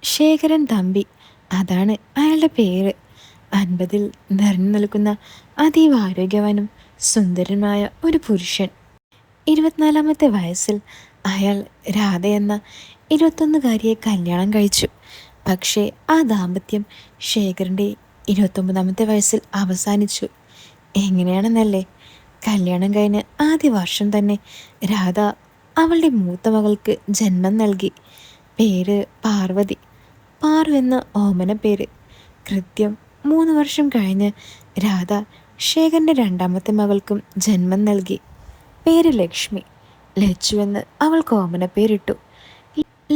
ശേഖരൻ തമ്പി, അതാണ് അയാളുടെ പേര്. 50-ൽ നിറഞ്ഞു നിൽക്കുന്ന അതീവ ആരോഗ്യവാനും സുന്ദരനുമായ ഒരു പുരുഷൻ. 24-ാമത്തെ വയസ്സിൽ അയാൾ രാധ എന്ന 21-കാരിയെ കല്യാണം കഴിച്ചു. പക്ഷേ ആ ദാമ്പത്യം ശേഖരൻ്റെ 29-ാമത്തെ വയസ്സിൽ അവസാനിച്ചു. എങ്ങനെയാണെന്നല്ലേ? കല്യാണം കഴിഞ്ഞ് ആദ്യ വർഷം തന്നെ രാധ അവളുടെ മൂത്ത മകൾക്ക് ജന്മം നൽകി. പേര് പാർവതി. പാറു എന്ന ഓമന പേര്. കൃത്യം 3 വർഷം കഴിഞ്ഞ് രാധ ശേഖരൻ്റെ 2ാമത്തെ മകൾക്കും ജന്മം നൽകി. പേര് ലക്ഷ്മി. ലച്ചു എന്ന് അവൾക്ക് ഓമന പേരിട്ടു.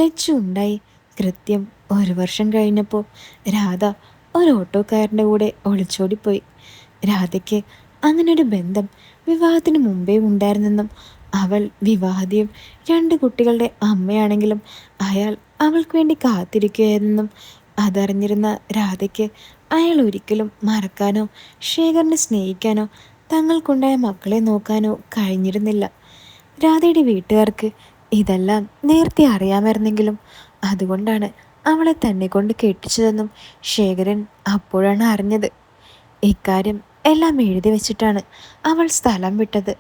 ലച്ചു ഉണ്ടായി കൃത്യം 1 വർഷം കഴിഞ്ഞപ്പോൾ രാധ ഒരു ഓട്ടോക്കാരൻ്റെ കൂടെ ഒളിച്ചോടിപ്പോയി. രാധയ്ക്ക് അങ്ങനൊരു ബന്ധം വിവാഹത്തിന് മുമ്പേ ഉണ്ടായിരുന്നെന്നും അവൾ വിവാഹിതയും 2 കുട്ടികളുടെ അമ്മയാണെങ്കിലും അയാൾ അവൾക്ക് വേണ്ടി കാത്തിരിക്കുകയായിരുന്നെന്നും അതറിഞ്ഞിരുന്ന രാധയ്ക്ക് അയാൾ ഒരിക്കലും മറക്കാനോ ശേഖരനെ സ്നേഹിക്കാനോ തങ്ങൾക്കുണ്ടായ മക്കളെ നോക്കാനോ കഴിഞ്ഞിരുന്നില്ല. രാധയുടെ വീട്ടുകാർക്ക് ഇതെല്ലാം നേരത്തെ അറിയാമായിരുന്നെങ്കിലും അതുകൊണ്ടാണ് അവളെ തന്നെ കൊണ്ട് കെട്ടിച്ചതെന്നും ശേഖരൻ അപ്പോഴാണ് അറിഞ്ഞത്. ഇക്കാര്യം എല്ലാം എഴുതി വെച്ചിട്ടാണ് അവൾ സ്ഥലം വിട്ടത്.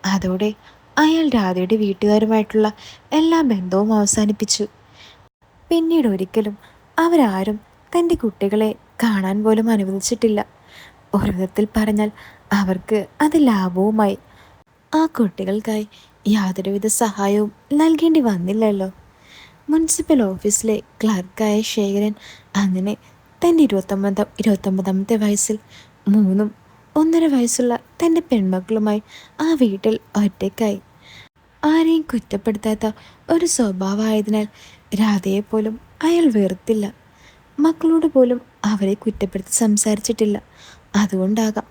അതോടെ അയാൾ രാധയുടെ വീട്ടുകാരുമായിട്ടുള്ള എല്ലാ ബന്ധവും അവസാനിപ്പിച്ചു. പിന്നീട് ഒരിക്കലും അവരാരും തൻ്റെ കുട്ടികളെ കാണാൻ പോലും അനുവദിച്ചിട്ടില്ല. ഒരു വിധത്തിൽ പറഞ്ഞാൽ അവർക്ക് അത് ലാഭവുമായി. ആ കുട്ടികൾക്കായി യാതൊരുവിധ സഹായവും നൽകേണ്ടി വന്നില്ലല്ലോ. മുനിസിപ്പൽ ഓഫീസിലെ ക്ലർക്കായ ശേഖരൻ അങ്ങനെ തൻ്റെ 29ാമത്തെ വയസ്സിൽ 3ഉം 1.5 വയസ്സുള്ള തൻ്റെ പെൺമക്കളുമായി ആ വീട്ടിൽ ഒറ്റയ്ക്കായി. ആരെയും കുറ്റപ്പെടുത്താത്ത ഒരു സ്വഭാവമായതിനാൽ രാധയെപ്പോലും അയാൾ വെറുത്തില്ല. മക്കളോട് പോലും അവരെ കുറ്റപ്പെടുത്തി സംസാരിച്ചിട്ടില്ല. അതുകൊണ്ടാകാം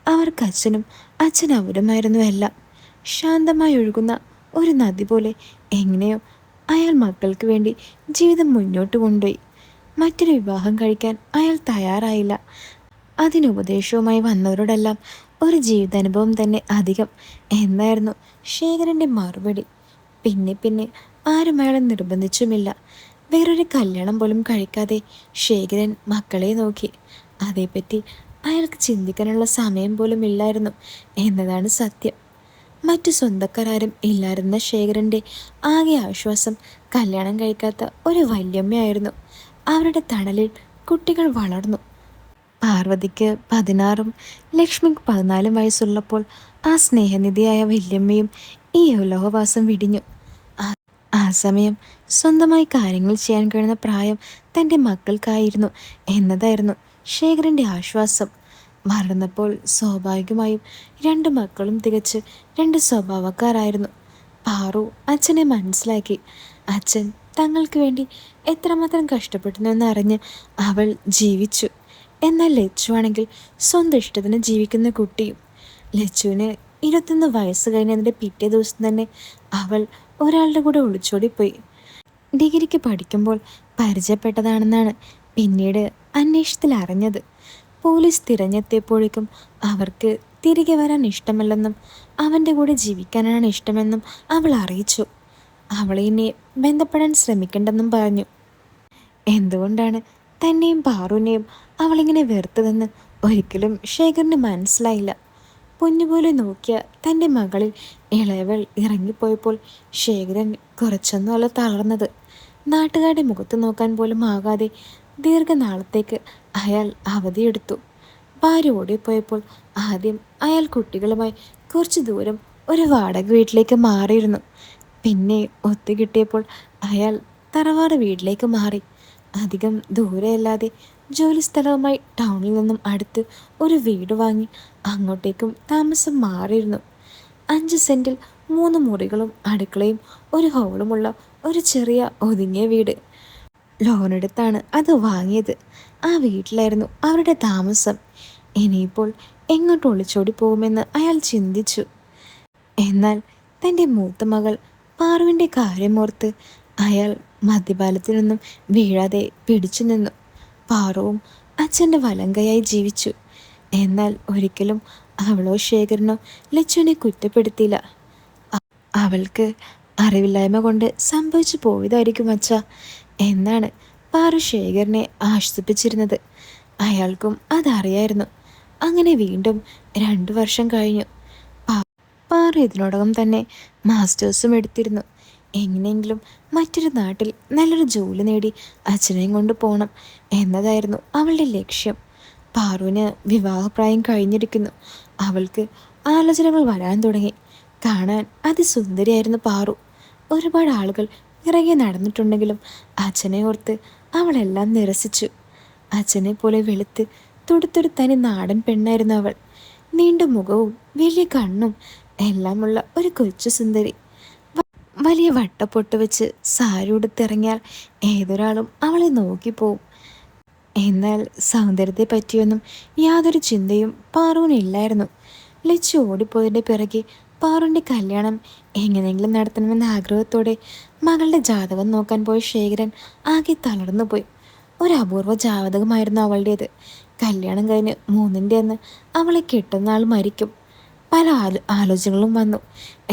അവർക്ക് അച്ഛൻ അവരുമായിരുന്നു എല്ലാം. ശാന്തമായി ഒഴുകുന്ന ഒരു നദി പോലെ എങ്ങനെയോ അയാൾ മക്കൾക്ക് വേണ്ടി ജീവിതം മുന്നോട്ട് കൊണ്ടുപോയി. മറ്റൊരു വിവാഹം കഴിക്കാൻ അയാൾ തയ്യാറായില്ല. അതിനുപദേശവുമായി വന്നവരോടെല്ലാം ഒരു ജീവിതാനുഭവം തന്നെ അധികം എന്നായിരുന്നു ശേഖരൻ്റെ മറുപടി. പിന്നെ ആരും അയാളെ നിർബന്ധിച്ചുമില്ല. വേറൊരു കല്യാണം പോലും കഴിക്കാതെ ശേഖരൻ മക്കളെ നോക്കി. അതേപ്പറ്റി അയാൾക്ക് ചിന്തിക്കാനുള്ള സമയം പോലും ഇല്ലായിരുന്നു എന്നതാണ് സത്യം. മറ്റു സ്വന്തക്കാരും ഇല്ലായിരുന്ന ശേഖരൻ്റെ ആകെ ആശ്വാസം കല്യാണം കഴിക്കാത്ത ഒരു വല്യമ്മയായിരുന്നു. അവരുടെ തണലിൽ കുട്ടികൾ വളർന്നു. പാർവതിക്ക് 16ഉം ലക്ഷ്മിക്ക് 14 വയസ്സുള്ളപ്പോൾ ആ സ്നേഹനിധിയായ വല്യമ്മയും ഈ ലോകവാസം വിടിഞ്ഞു. ആ സമയം സ്വന്തമായി കാര്യങ്ങൾ ചെയ്യാൻ കഴിയുന്ന പ്രായം തൻ്റെ മക്കൾക്കായിരുന്നു എന്നതായിരുന്നു ശേഖരൻ്റെ ആശ്വാസം. വളർന്നപ്പോൾ സ്വാഭാവികമായും 2 മക്കളും തികച്ച് 2 സ്വഭാവക്കാരായിരുന്നു. പാറു അച്ഛനെ മനസ്സിലാക്കി. അച്ഛൻ തങ്ങൾക്ക് വേണ്ടി എത്രമാത്രം കഷ്ടപ്പെടുന്നുവെന്നറിഞ്ഞ് അവൾ ജീവിച്ചു. എന്നാൽ ലച്ചു ആണെങ്കിൽ സ്വന്തം ഇഷ്ടത്തിന് ജീവിക്കുന്ന കുട്ടിയും. ലച്ചുവിന് 21 വയസ്സ് കഴിഞ്ഞതിൻ്റെ പിറ്റേ ദിവസം തന്നെ അവൾ ഒരാളുടെ കൂടെ ഒളിച്ചോടിപ്പോയി. ഡിഗ്രിക്ക് പഠിക്കുമ്പോൾ പരിചയപ്പെട്ടതാണെന്നാണ് പിന്നീട് അന്വേഷണത്തിൽ അറിഞ്ഞത്. പോലീസ് തിരഞ്ഞെത്തിയപ്പോഴേക്കും അവർക്ക് തിരികെ വരാൻ ഇഷ്ടമല്ലെന്നും അവൻ്റെ കൂടെ ജീവിക്കാനാണ് ഇഷ്ടമെന്നും അവൾ അറിയിച്ചു. അവളെ ഇനി ബന്ധപ്പെടാൻ ശ്രമിക്കണ്ടെന്നും പറഞ്ഞു. എന്തുകൊണ്ടാണ് തന്നെയും പാറുവിനെയും അവളിങ്ങനെ വെറുത്തതെന്ന് ഒരിക്കലും ശേഖരന് മനസ്സിലായില്ല. പൊന്നുപോലെ നോക്കിയ തൻ്റെ മകളിൽ ഇളയവൾ ഇറങ്ങിപ്പോയപ്പോൾ ശേഖരൻ കുറച്ചൊന്നുമല്ല തളർന്നത്. നാട്ടുകാരുടെ മുഖത്ത് നോക്കാൻ പോലും ആകാതെ ദീർഘനാളത്തേക്ക് അയാൾ അവധിയെടുത്തു. ഭാര്യ ഓടിപ്പോയപ്പോൾ ആദ്യം അയാൾ കുട്ടികളുമായി കുറച്ച് ദൂരം ഒരു വാടക വീട്ടിലേക്ക് മാറിയിരുന്നു. പിന്നെ ഒത്തുകിട്ടിയപ്പോൾ അയാൾ തറവാട് വീട്ടിലേക്ക് മാറി. അധികം ദൂരെയല്ലാതെ ജോലിസ്ഥലവുമായി ടൗണിൽ നിന്നും അടുത്ത് ഒരു വീട് വാങ്ങി അങ്ങോട്ടേക്കും താമസം മാറിയിരുന്നു. 5 സെൻറ്റിൽ 3 മുറികളും അടുക്കളയും ഒരു ഹോളുമുള്ള ഒരു ചെറിയ ഒതുങ്ങിയ വീട്. ലോണെടുത്താണ് അത് വാങ്ങിയത്. ആ വീട്ടിലായിരുന്നു അവരുടെ താമസം. ഇനിയിപ്പോൾ എങ്ങോട്ട് ഒളിച്ചോടി പോകുമെന്ന് അയാൾ ചിന്തിച്ചു. എന്നാൽ തൻ്റെ മൂത്ത മകൾ പാറുവിൻ്റെ കാര്യമോർത്ത് അയാൾ മദ്യപാലത്തിൽ നിന്നും വീഴാതെ പിടിച്ചു നിന്നു. പാറുവും അച്ഛൻ്റെ വലങ്കയായി ജീവിച്ചു. എന്നാൽ ഒരിക്കലും അവളോ ശേഖരനോ ലച്ചുവിനെ കുറ്റപ്പെടുത്തിയില്ല. അവൾക്ക് അറിവില്ലായ്മ കൊണ്ട് സംഭവിച്ചു പോയതായിരിക്കും അച്ഛ എന്നാണ് പാറു ശേഖരനെ ആശ്വസിപ്പിച്ചിരുന്നത്. അയാൾക്കും അതറിയായിരുന്നു. അങ്ങനെ വീണ്ടും 2 വർഷം കഴിഞ്ഞു. പാറു ഇതിനോടകം തന്നെ മാസ്റ്റേഴ്സും എടുത്തിരുന്നു. എങ്ങനെയെങ്കിലും മറ്റൊരു നാട്ടിൽ നല്ലൊരു ജോലി നേടി അച്ഛനെയും കൊണ്ട് പോകണം എന്നതായിരുന്നു അവളുടെ ലക്ഷ്യം. പാറുവിന് വിവാഹപ്രായം കഴിഞ്ഞിരിക്കുന്നു. അവൾക്ക് ആലോചനകൾ വരാൻ തുടങ്ങി. കാണാൻ അതിസുന്ദരിയായിരുന്നു പാറു. ഒരുപാട് ആളുകൾ നിറയെ നടന്നിട്ടുണ്ടെങ്കിലും അച്ഛനെ ഓർത്ത് അവളെല്ലാം നിരസിച്ചു. അച്ഛനെ പോലെ വെളുത്ത് തുടുത്തൊരു തനി നാടൻ പെണ്ണായിരുന്നു അവൾ. നീണ്ട മുഖവും വലിയ കണ്ണും എല്ലാമുള്ള ഒരു കൊച്ചു സുന്ദരി. വലിയ വട്ടപ്പൊട്ട് വെച്ച് സാരി ഉടുത്തിറങ്ങിയാൽ ഏതൊരാളും അവളെ നോക്കിപ്പോവും. എന്നാൽ സൗന്ദര്യത്തെ പറ്റിയൊന്നും യാതൊരു ചിന്തയും പാറുവിനില്ലായിരുന്നു. ലച്ചു ഓടിപ്പോയതിൻ്റെ പിറകെ പാറുവിൻ്റെ കല്യാണം എങ്ങനെയെങ്കിലും നടത്തണമെന്ന ആഗ്രഹത്തോടെ മകളുടെ ജാതകം നോക്കാൻ പോയ ശേഖരൻ ആകെ തളർന്നുപോയി. ഒരു അപൂർവ ജാതകമായിരുന്നു അവളുടേത്. കല്യാണം കഴിഞ്ഞ് 3-ൻ്റെ അന്ന് അവളെ കെട്ടുന്ന ആൾ മരിക്കും. പല ആലോചനകളും വന്നു.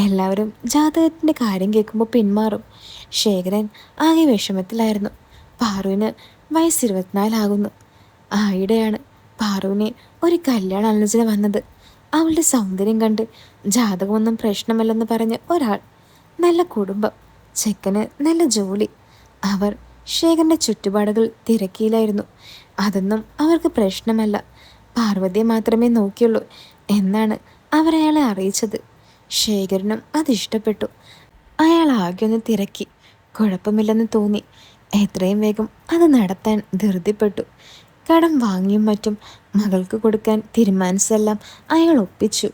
എല്ലാവരും ജാതകത്തിൻ്റെ കാര്യം കേൾക്കുമ്പോൾ പിന്മാറും. ശേഖരൻ ആകെ വിഷമത്തിലായിരുന്നു. പാറുവിന് വയസ്സ് 24 ആകുന്നു. ആയിടെയാണ് പാറുവിനെ ഒരു കല്യാണ ആലോചന വന്നത്. അവളുടെ സൗന്ദര്യം കണ്ട് ജാതകമൊന്നും പ്രശ്നമല്ലെന്ന് പറഞ്ഞ് ഒരാൾ. നല്ല കുടുംബം, ചെക്കന് നല്ല ജോലി. അവർ ശേഖരൻ്റെ ചുറ്റുപാടുകൾ തിരക്കിയിലായിരുന്നു. അതൊന്നും അവർക്ക് പ്രശ്നമല്ല. പാർവതിയെ മാത്രമേ നോക്കിയുള്ളൂ എന്നാണ് അവരയാളെ അറിയിച്ചത്. ശേഖരനും അതിഷ്ടപ്പെട്ടു. അയാൾ ആകെ ഒന്ന് തിരക്കി. കുഴപ്പമില്ലെന്ന് തോന്നി. എത്രയും വേഗം അത് നടത്താൻ ധൃതിപ്പെട്ടു. കടം വാങ്ങിയും മറ്റും മകൾക്ക് കൊടുക്കാൻ തീരുമാനിച്ചതെല്ലാം അയാൾ ഒപ്പിച്ചു.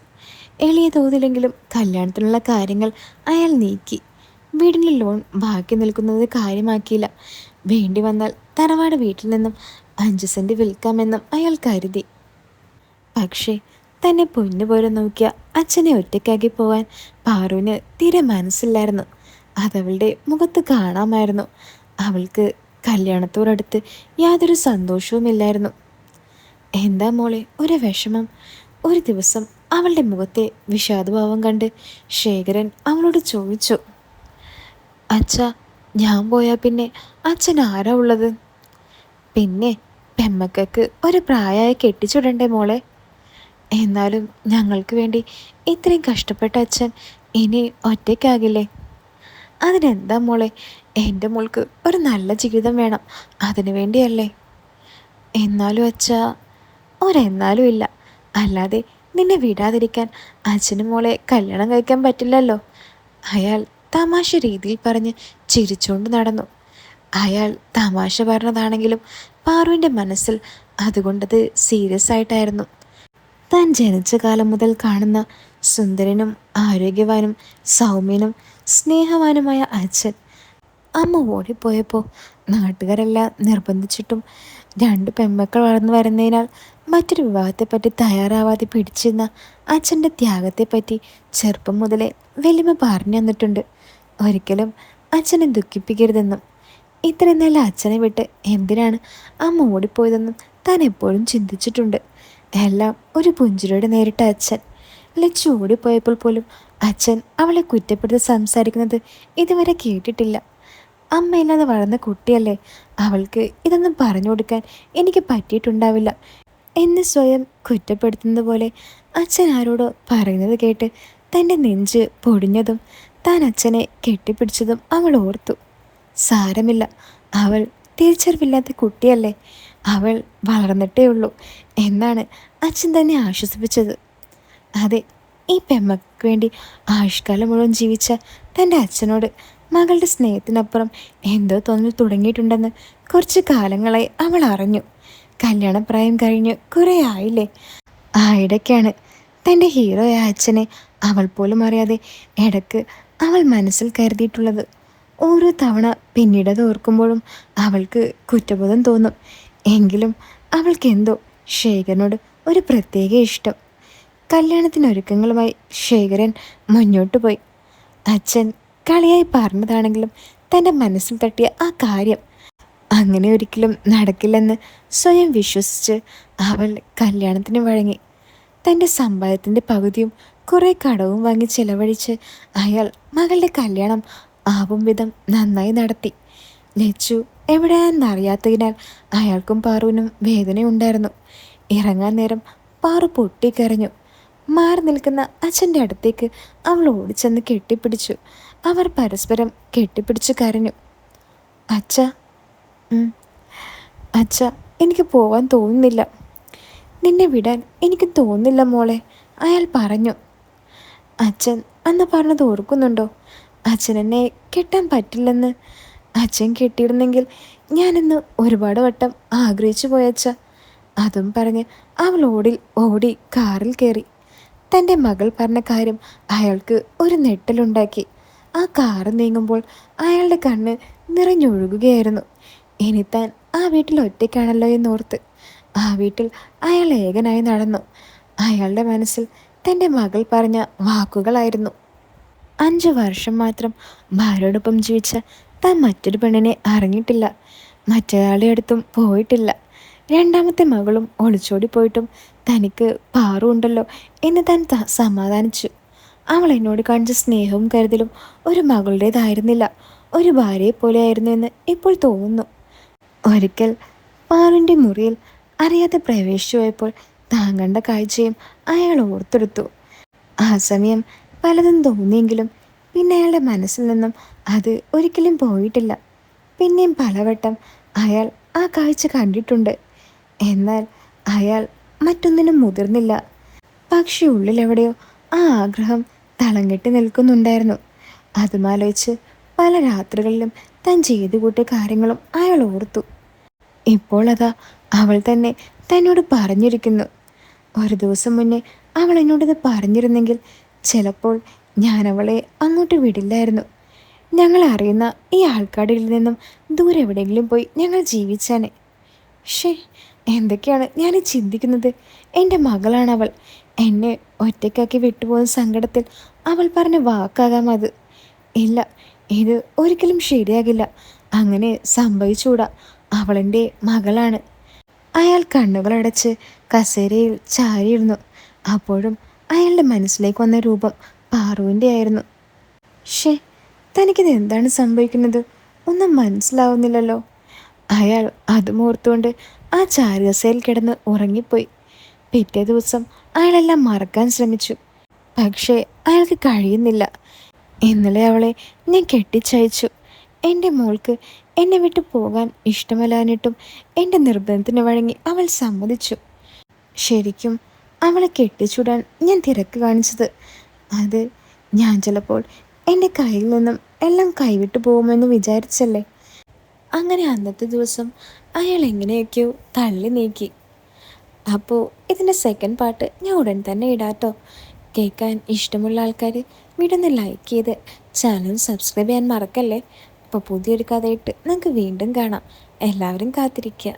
എളിയ തോതിലെങ്കിലും കല്യാണത്തിനുള്ള കാര്യങ്ങൾ അയാൾ നീക്കി. വീടിൻ്റെ ലോൺ ബാക്കി നിൽക്കുന്നത് കാര്യമാക്കിയില്ല. വേണ്ടി വന്നാൽ തറവാട് വീട്ടിൽ നിന്നും 5 സെൻറ്റ് വിൽക്കാമെന്നും അയാൾ കരുതി. പക്ഷേ തന്നെ പൊന്നുപോലെ നോക്കിയ അച്ഛനെ ഒറ്റയ്ക്കാക്കി പോകാൻ പാറുവിന് തീരെ മനസ്സില്ലായിരുന്നു. അതവളുടെ മുഖത്ത് കാണാമായിരുന്നു. അവൾക്ക് കല്യാണത്തോടടുത്ത് യാതൊരു സന്തോഷവുമില്ലായിരുന്നു. എന്താ മോളെ ഒരു വിഷമം? ഒരു ദിവസം അവളുടെ മുഖത്തെ വിഷാദഭാവം കണ്ട് ശേഖരൻ അവളോട് ചോദിച്ചു. അച്ഛാ, ഞാൻ പോയാൽ പിന്നെ അച്ഛൻ ആരാ ഉള്ളത്? പിന്നെ പെമ്മക്കൾക്ക് ഒരു പ്രായമായി കെട്ടിച്ചുടണ്ടേ മോളെ? എന്നാലും ഞങ്ങൾക്ക് വേണ്ടി ഇത്രയും കഷ്ടപ്പെട്ട അച്ഛൻ ഇനി ഒറ്റയ്ക്കാകില്ലേ? അതിനെന്താ മോളെ, എൻ്റെ മോൾക്ക് ഒരു നല്ല ജീവിതം വേണം, അതിനു വേണ്ടിയല്ലേ? എന്നാലും അച്ഛാ. ഒരെന്നാലും ഇല്ല. അല്ലാതെ നിന്നെ വിടാതിരിക്കാൻ അച്ഛനും മോളെ കല്യാണം കഴിക്കാൻ പറ്റില്ലല്ലോ. അയാൾ തമാശ രീതിയിൽ പറഞ്ഞ് ചിരിച്ചുകൊണ്ട് നടന്നു. അയാൾ തമാശ പറഞ്ഞതാണെങ്കിലും പാറുവിൻ്റെ മനസ്സിൽ അതുകൊണ്ടത് സീരിയസ് ആയിട്ടായിരുന്നു. താൻ ജനിച്ച കാലം മുതൽ കാണുന്ന സുന്ദരനും ആരോഗ്യവാനും സൗമ്യനും സ്നേഹവാനുമായ അച്ഛൻ. അമ്മ ഓടിപ്പോയപ്പോൾ നാട്ടുകാരെല്ലാം നിർബന്ധിച്ചിട്ടും 2 പെൺമക്കൾ വളർന്നു വരുന്നതിനാൽ മറ്റൊരു വിവാഹത്തെപ്പറ്റി തയ്യാറാവാതെ പിടിച്ചിരുന്ന അച്ഛൻ്റെ ത്യാഗത്തെപ്പറ്റി ചെറുപ്പം മുതലേ വലിയ പറഞ്ഞു തന്നിട്ടുണ്ട്. ഒരിക്കലും അച്ഛനെ ദുഃഖിപ്പിക്കരുതെന്നും. ഇത്രയും നല്ല അച്ഛനെ വിട്ട് എന്തിനാണ് അമ്മ ഓടിപ്പോയതെന്നും താൻ എപ്പോഴും ചിന്തിച്ചിട്ടുണ്ട്. എല്ലാം ഒരു പുഞ്ചിരിയോടെ നേരിട്ട അച്ഛൻ. ലച്ചു ഓടിപ്പോയപ്പോൾ പോലും അച്ഛൻ അവളെ കുറ്റപ്പെടുത്തി സംസാരിക്കുന്നത് ഇതുവരെ കേട്ടിട്ടില്ല. അമ്മയില്ലാതെ വളർന്ന കുട്ടിയല്ലേ, അവൾക്ക് ഇതൊന്നും പറഞ്ഞു കൊടുക്കാൻ എനിക്ക് പറ്റിയിട്ടുണ്ടാവില്ല എന്ന് സ്വയം കുറ്റപ്പെടുത്തുന്നത് പോലെ അച്ഛൻ ആരോടോ പറയുന്നത് കേട്ട് തൻ്റെ നെഞ്ച് പൊടിഞ്ഞതും താൻ അച്ഛനെ കെട്ടിപ്പിടിച്ചതും അവൾ ഓർത്തു. സാരമില്ല, അവൾ തിരിച്ചറിവില്ലാത്ത കുട്ടിയല്ലേ, അവൾ വളർന്നിട്ടേ ഉള്ളൂ എന്നാണ് അച്ഛൻ തന്നെ ആശ്വസിപ്പിച്ചത്. അതെ, ഈ പെമ്മക്ക് വേണ്ടി ആയുഷ്കാലം മുഴുവൻ ജീവിച്ച തൻ്റെ അച്ഛനോട് മകളുടെ സ്നേഹത്തിനപ്പുറം എന്തോ തോന്നൽ തുടങ്ങിയിട്ടുണ്ടെന്ന് കുറച്ച് കാലങ്ങളായി അവൾ അറിഞ്ഞു. കല്യാണപ്രായം കഴിഞ്ഞ് കുറേ ആയില്ലേ. ആയിടയ്ക്കാണ് തൻ്റെ ഹീറോയായ അച്ഛനെ അവൾ പോലും അറിയാതെ ഇടയ്ക്ക് അവൾ മനസ്സിൽ കരുതിയിട്ടുള്ളത്. ഓരോ തവണ പിന്നീടത് ഓർക്കുമ്പോഴും അവൾക്ക് കുറ്റബോധം തോന്നും. എങ്കിലും അവൾക്കെന്തോ ശേഖരനോട് ഒരു പ്രത്യേക ഇഷ്ടം. കല്യാണത്തിനൊരുക്കങ്ങളുമായി ശേഖരൻ മുന്നോട്ട് പോയി. അച്ഛൻ കളിയായി പറഞ്ഞതാണെങ്കിലും തൻ്റെ മനസ്സിൽ തട്ടിയ ആ കാര്യം അങ്ങനെ ഒരിക്കലും നടക്കില്ലെന്ന് സ്വയം വിശ്വസിച്ച് അവൾ കല്യാണത്തിന് വഴങ്ങി. തൻ്റെ സമ്പാദ്യത്തിൻ്റെ പകുതിയും കുറേ കടവും വാങ്ങി ചെലവഴിച്ച് അയാൾ മകളുടെ കല്യാണം ആവും വിധം നന്നായി നടത്തി. ലച്ചു എവിടെയാണെന്നറിയാത്തതിനാൽ അയാൾക്കും പാറുവിനും വേദനയുണ്ടായിരുന്നു. ഇറങ്ങാൻ നേരം പാറു പൊട്ടിക്കരഞ്ഞു. മാറി നിൽക്കുന്ന അച്ഛൻ്റെ അടുത്തേക്ക് അവൾ ഓടിച്ചെന്ന് കെട്ടിപ്പിടിച്ചു. അവർ പരസ്പരം കെട്ടിപ്പിടിച്ച് കരഞ്ഞു. അച്ഛ, അച്ഛ, എനിക്ക് പോവാൻ തോന്നുന്നില്ല. നിന്നെ വിടാൻ എനിക്ക് തോന്നുന്നില്ല മോളെ, അയാൾ പറഞ്ഞു. അച്ഛൻ അന്ന് പറഞ്ഞത് ഓർക്കുന്നുണ്ടോ? അച്ഛൻ എന്നെ കെട്ടാൻ പറ്റില്ലെന്ന്. അച്ഛൻ കെട്ടിയിരുന്നെങ്കിൽ ഞാനിന്ന് ഒരുപാട് വട്ടം ആഗ്രഹിച്ചു പോയച്ച. അതും പറഞ്ഞ് അവൾ ഓടി കാറിൽ കയറി. തൻ്റെ മകൾ പറഞ്ഞ കാര്യം അയാൾക്ക് ഒരു നെട്ടലുണ്ടാക്കി. ആ കാറ് നീങ്ങുമ്പോൾ അയാളുടെ കണ്ണ് നിറഞ്ഞൊഴുകുകയായിരുന്നു. ഇനി താൻ ആ വീട്ടിൽ ഒറ്റയ്ക്കാണല്ലോ എന്നോർത്ത്. ആ വീട്ടിൽ അയാൾ ഏകനായി നടന്നു. അയാളുടെ മനസ്സിൽ തൻ്റെ മകൾ പറഞ്ഞ വാക്കുകളായിരുന്നു. 5 വർഷം മാത്രം ഭാര്യയോടൊപ്പം ജീവിച്ച താൻ മറ്റൊരു പെണ്ണിനെ അറിഞ്ഞിട്ടില്ല. മറ്റൊരാളുടെ അടുത്തും പോയിട്ടില്ല. രണ്ടാമത്തെ മകളും ഒളിച്ചോടി പോയിട്ടും തനിക്ക് പാറു ഉണ്ടല്ലോ എന്ന് താൻ സമാധാനിച്ചു. അവൾ എന്നോട് കാണിച്ച സ്നേഹവും കരുതലും ഒരു മകളുടേതായിരുന്നില്ല, ഒരു ഭാര്യയെ പോലെയായിരുന്നു എന്ന് ഇപ്പോൾ തോന്നുന്നു. ഒരിക്കൽ പാറുവിൻ്റെ മുറിയിൽ അറിയാതെ പ്രവേശിച്ചു പോയപ്പോൾ താൻ കണ്ട കാഴ്ചയും അയാൾ ഓർത്തെടുത്തു. ആ സമയം പലതും തോന്നിയെങ്കിലും പിന്നെ അയാളുടെ മനസ്സിൽ നിന്നും അത് ഒരിക്കലും പോയിട്ടില്ല. പിന്നെയും പലവട്ടം അയാൾ ആ കാഴ്ച കണ്ടിട്ടുണ്ട്. എന്നാൽ അയാൾ മറ്റൊന്നിനും മുതിർന്നില്ല. പക്ഷെ ഉള്ളിലെവിടെയോ ആ ആഗ്രഹം തളം കെട്ടി നിൽക്കുന്നുണ്ടായിരുന്നു. അതുമാലോചിച്ച് പല രാത്രികളിലും താൻ ചെയ്തു കൂട്ടിയ കാര്യങ്ങളും അയാൾ ഓർത്തു. ഇപ്പോൾ അതാ അവൾ തന്നെ തന്നോട് പറഞ്ഞിരിക്കുന്നു. ഒരു ദിവസം മുന്നേ അവൾ എന്നോടിത് പറഞ്ഞിരുന്നെങ്കിൽ ചിലപ്പോൾ ഞാൻ അവളെ അങ്ങോട്ട് വിടില്ലായിരുന്നു. ഞങ്ങൾ അറിയുന്ന ഈ ആൾക്കാരിൽ നിന്നും ദൂരെ എവിടെയെങ്കിലും പോയി ഞങ്ങൾ ജീവിച്ചാനെ. ഷേ, എന്തൊക്കെയാണ് ഞാൻ ചിന്തിക്കുന്നത്? എൻ്റെ മകളാണവൾ. എന്നെ ഒറ്റയ്ക്കാക്കി വിട്ടുപോകുന്ന സങ്കടത്തിൽ അവൾ പറഞ്ഞ വാക്കാകാം അത്. ഇല്ല, ഇത് ഒരിക്കലും ശരിയാകില്ല. അങ്ങനെ സംഭവിച്ചുകൂടാ. അവളെൻ്റെ മകളാണ്. അയാൾ കണ്ണുകളടച്ച് കസേരയിൽ ചാരിയിരുന്നു. അപ്പോഴും അയാളുടെ മനസ്സിലേക്ക് വന്ന രൂപം പാറുവിൻ്റെ ആയിരുന്നു. ഷേ, തനിക്കിത് എന്താണ് സംഭവിക്കുന്നത്? ഒന്നും മനസ്സിലാവുന്നില്ലല്ലോ. അയാൾ അതും ഓർത്തുകൊണ്ട് ആ ചാരുകസയിൽ കിടന്ന് ഉറങ്ങിപ്പോയി. പിറ്റേ ദിവസം അയാളെല്ലാം മറക്കാൻ ശ്രമിച്ചു. പക്ഷേ അയാൾക്ക് കഴിയുന്നില്ല. ഇന്നലെ അവളെ ഞാൻ കെട്ടിച്ചയച്ചു. എൻ്റെ മോൾക്ക് എന്നെ വിട്ടു പോകാൻ ഇഷ്ടമല്ലാഞ്ഞിട്ടും എൻ്റെ നിർബന്ധത്തിന് വഴങ്ങി അവൾ സമ്മതിച്ചു. ശരിക്കും അവളെ കെട്ടിച്ചുടാൻ ഞാൻ തിരക്ക് കാണിച്ചത് അത് ഞാൻ ചിലപ്പോൾ എൻ്റെ കയ്യിൽ നിന്നും എല്ലാം കൈവിട്ടു പോകുമെന്ന് വിചാരിച്ചല്ലേ. അങ്ങനെ അന്നത്തെ ദിവസം അയാൾ എങ്ങനെയൊക്കെയോ തള്ളി നീക്കി. അപ്പോൾ ഇതിൻ്റെ സെക്കൻഡ് പാർട്ട് ഞാൻ ഉടൻ തന്നെ ഇടാട്ടോ. കേൾക്കാൻ ഇഷ്ടമുള്ള ആൾക്കാർ വീഡിയോ ഒന്ന് ലൈക്ക് ചെയ്ത് ചാനൽ സബ്സ്ക്രൈബ് ചെയ്യാൻ മറക്കല്ലേ. അപ്പോൾ പുതിയൊരു കഥയിട്ട് നമുക്ക് വീണ്ടും കാണാം. എല്ലാവരും കാത്തിരിക്കുക.